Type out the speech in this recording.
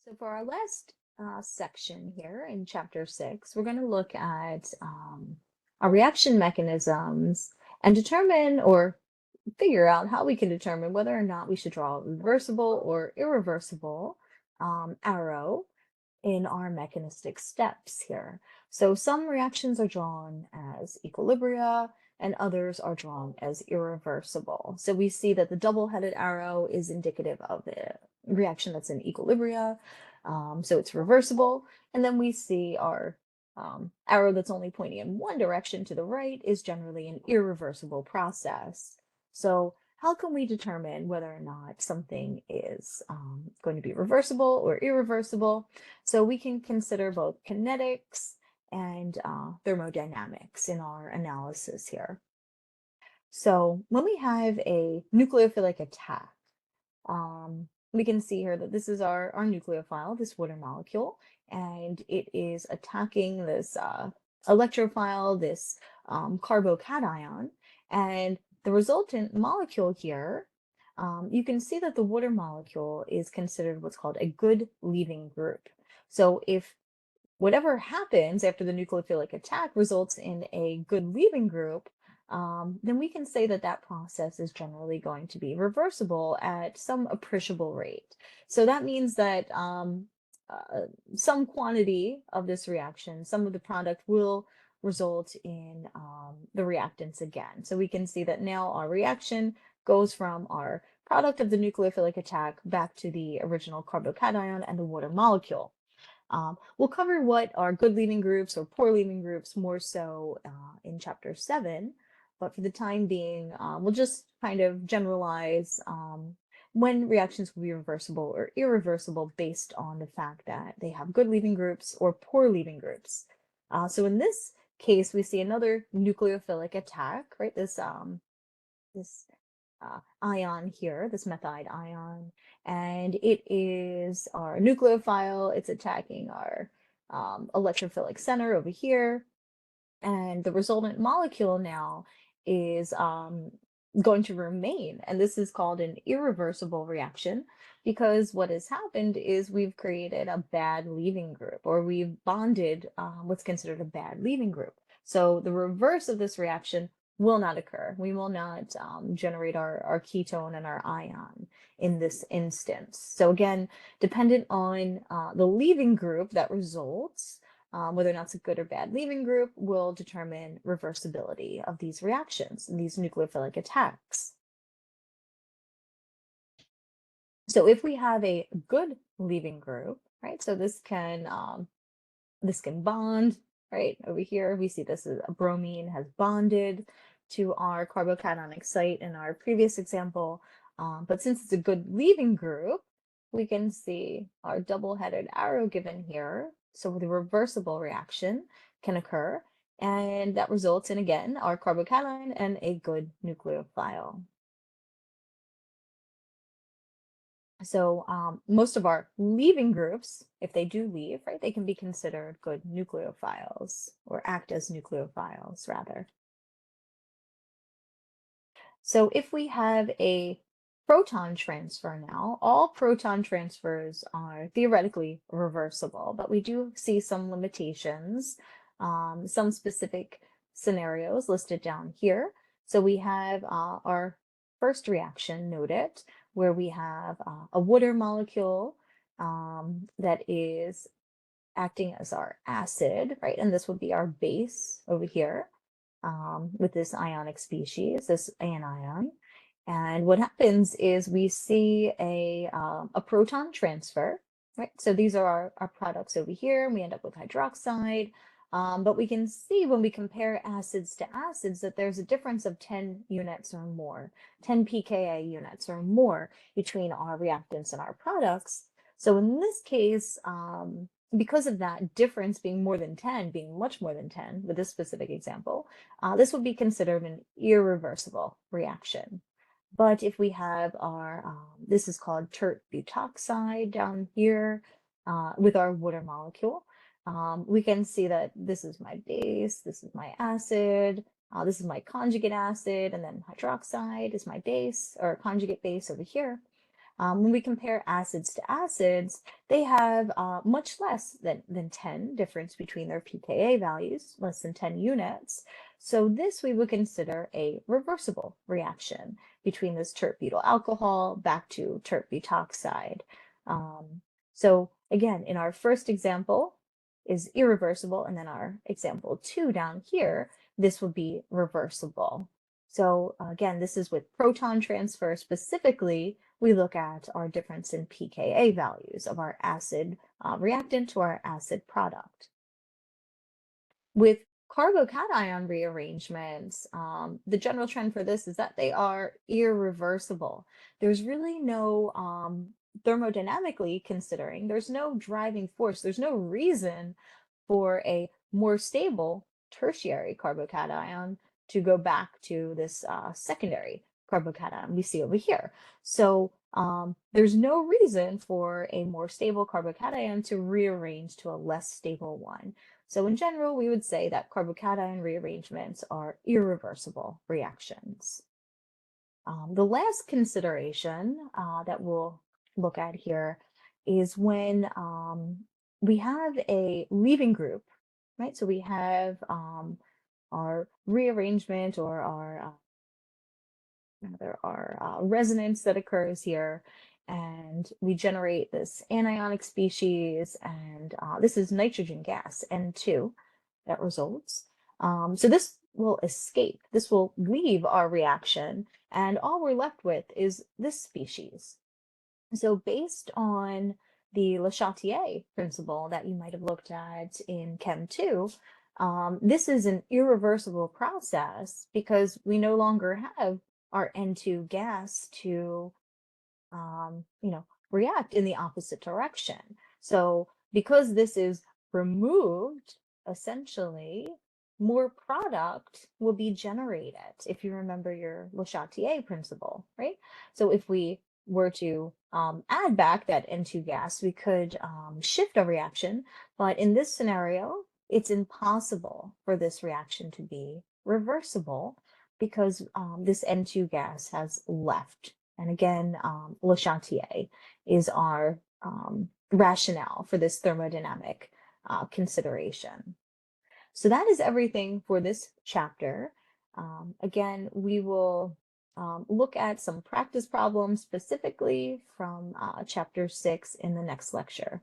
So for our last section here in chapter 6, we're going to look at our reaction mechanisms and determine or figure out how we can determine whether or not we should draw a reversible or irreversible arrow in our mechanistic steps here. So some reactions are drawn as equilibria and others are drawn as irreversible. So we see that the double-headed arrow is indicative of a reaction that's in equilibria, so it's reversible. And then we see our arrow that's only pointing in one direction to the right is generally an irreversible process. So how can we determine whether or not something is going to be reversible or irreversible? So we can consider both kinetics and thermodynamics in our analysis here. So when we have a nucleophilic attack, we can see here that this is our nucleophile, this water molecule, and it is attacking this electrophile, this carbocation, and the resultant molecule here, you can see that the water molecule is considered what's called a good leaving group. So if whatever happens after the nucleophilic attack results in a good leaving group, then we can say that that process is generally going to be reversible at some appreciable rate. So that means that some quantity of this reaction, some of the product will result in the reactants again. So we can see that now our reaction goes from our product of the nucleophilic attack back to the original carbocation and the water molecule. We'll cover what are good leaving groups or poor leaving groups more so in chapter 7, but for the time being, we'll just kind of generalize when reactions will be reversible or irreversible based on the fact that they have good leaving groups or poor leaving groups. So in this case, we see another nucleophilic attack, right? This ion here, this methide ion, and it is our nucleophile. It's attacking our electrophilic center over here, and the resultant molecule now is going to remain, and this is called an irreversible reaction because what has happened is we've created a bad leaving group, or we've bonded what's considered a bad leaving group. So the reverse of this reaction will not occur. We will not generate our ketone and our ion in this instance. So again, dependent on the leaving group that results, whether or not it's a good or bad leaving group, will determine reversibility of these reactions and these nucleophilic attacks. So if we have a good leaving group, right, so this can bond, right? Over here, we see this is a bromine has bonded to our carbocationic site in our previous example. But since it's a good leaving group, we can see our double-headed arrow given here. So the reversible reaction can occur, and that results in, again, our carbocation and a good nucleophile. So most of our leaving groups, if they do leave, right, they can be considered good nucleophiles or act as nucleophiles rather. So if we have a proton transfer now, all proton transfers are theoretically reversible, but we do see some limitations, some specific scenarios listed down here. So we have our first reaction noted, where we have a water molecule that is acting as our acid, right? And this would be our base over here with this ionic species, this anion. And what happens is we see a proton transfer, right? So these are our products over here, and we end up with hydroxide. But we can see when we compare acids to acids that there's a difference of 10 units or more, 10 pKa units or more between our reactants and our products. So in this case, because of that difference being more than 10, being much more than 10 with this specific example, this would be considered an irreversible reaction. But if we have our, this is called tert butoxide down here with our water molecule, we can see that this is my base, this is my acid, this is my conjugate acid, and then hydroxide is my base or conjugate base over here. When we compare acids to acids, they have much less than 10 difference between their pKa values, less than 10 units. So this we would consider a reversible reaction between this tert-butyl alcohol back to tert-butoxide. So again, in our first example is irreversible, and then our example 2 down here, this would be reversible. So again, this is with proton transfer specifically. We look at our difference in pKa values of our acid reactant to our acid product. With carbocation rearrangements, the general trend for this is that they are irreversible. There's really no, thermodynamically considering, there's no driving force, there's no reason for a more stable tertiary carbocation to go back to this secondary carbocation we see over here. So there's no reason for a more stable carbocation to rearrange to a less stable one. So in general, we would say that carbocation rearrangements are irreversible reactions. The last consideration that we'll look at here is when we have a leaving group, right? So we have our rearrangement or our there are resonance that occurs here, and we generate this anionic species, and this is nitrogen gas, N2, that results. So this will escape. This will leave our reaction, and all we're left with is this species. So based on the Le Chatelier principle that you might have looked at in Chem 2, this is an irreversible process because we no longer have our N2 gas to, react in the opposite direction. So because this is removed, essentially, more product will be generated, if you remember your Le Chatelier principle, right? So if we were to add back that N2 gas, we could shift a reaction, but in this scenario, it's impossible for this reaction to be reversible because this N2 gas has left. And again, Le Chatelier is our rationale for this thermodynamic consideration. So that is everything for this chapter. Again, we will look at some practice problems specifically from chapter 6 in the next lecture.